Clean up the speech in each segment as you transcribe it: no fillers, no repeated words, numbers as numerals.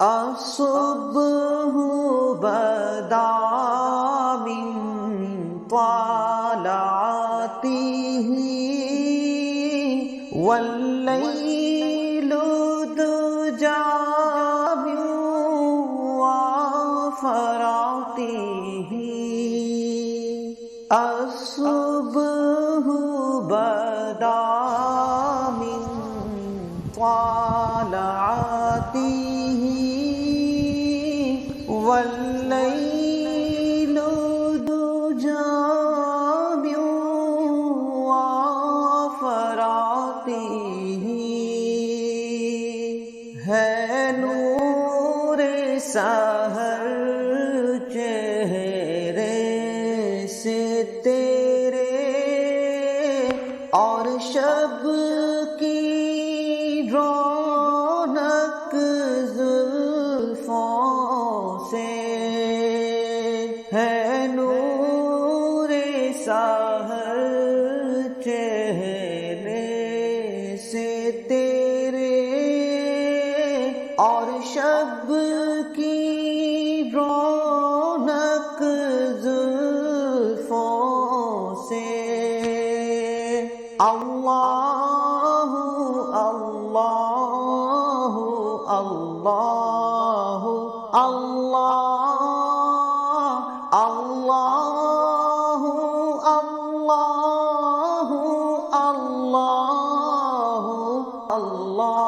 الصبح بدا من طلعته والليل دجى من وفراته الصبح بدا من طلعته واللیل دجی من وفراته ہے نور سحر چہرے سے تیرے اور شب کی رونق زلفوں سے ہے نور سحر چہرے سے تیرے اور شب کی رونق زلفوں سے اللہ اللہ اللہ اللہ اللہ اللہ اللہ اللہ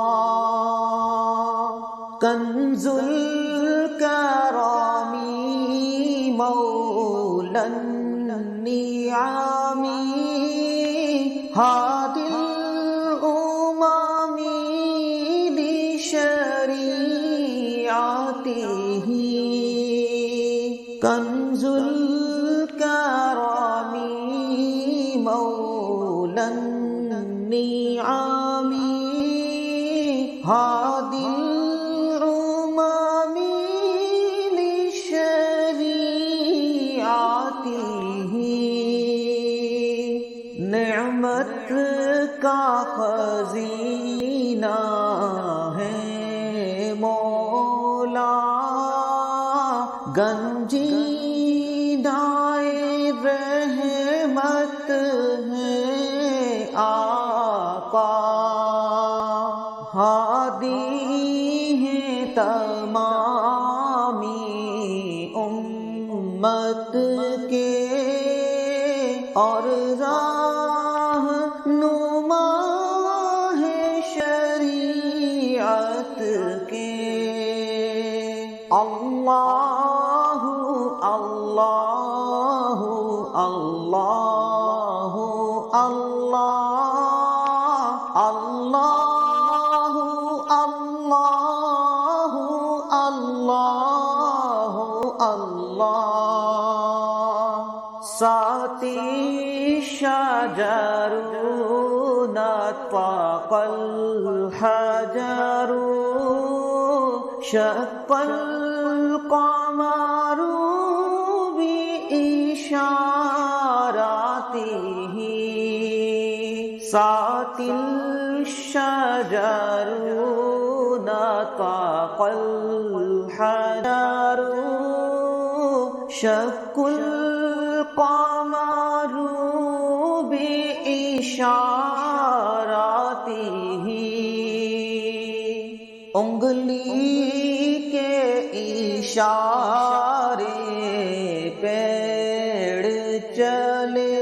کنز الکرام مولا النعم ہادی الامم لشریعته کنز الکرام مولا النعم ہادی الامم لشریعته نعمت کا خزینہ ہے مولا گنجیدائے رحمت ہے آقا ہادی ہے تمامی امت کے اور راہ نما ہے شریعت کے اللہ اللہ اللہ اللہ اللہ اللہ اللہ اللہ ساتی شجر نطق الحجر شق القمر بإشارته ساتی الشجر نطق الحجر شق القمر بإشارته انگلی کے اشارے پیڑ چلے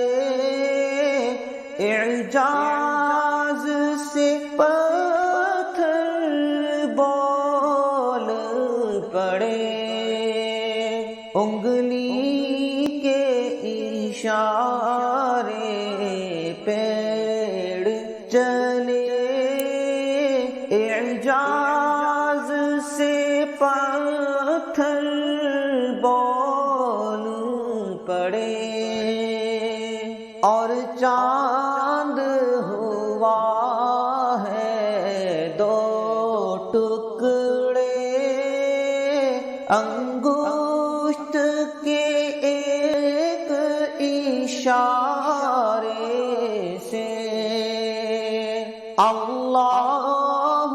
اعجاز سے پتھر بول پڑے انگلی کے اشارے پیڑ چلے اعجاز سے پتھر بول پڑے اور چاند ہوا ہے دو ٹکڑے انگشت کے ایک اشارے سے اللہ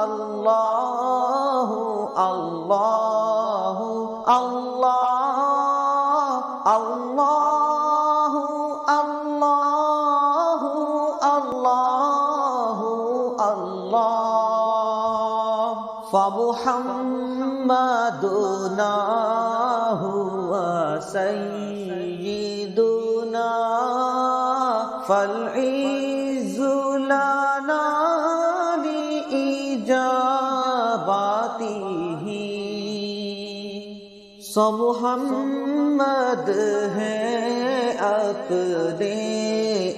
اللہ اللہ اللہ اللہ اللہ اللہ اللہ فمحمدنا هو سيدنا فالعز لنا لإجابته سو محمد ہے اپنے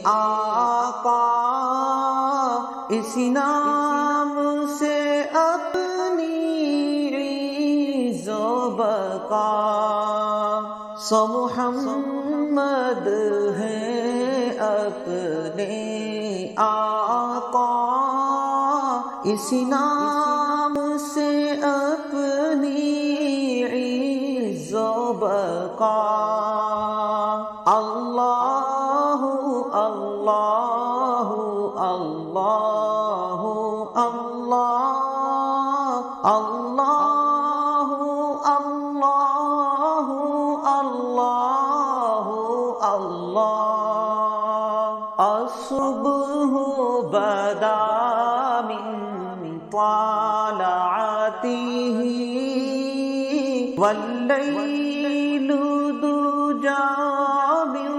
آقا اسی نام سے اپنی عز و بقا سو محمد ہے اپنے آقا اسی نام سے اپنی عز و بقا اللہ اللہ اللہ اللہ اللہ اللہ اللہ اللہ الصبح بدا من طلعته والليل دجى من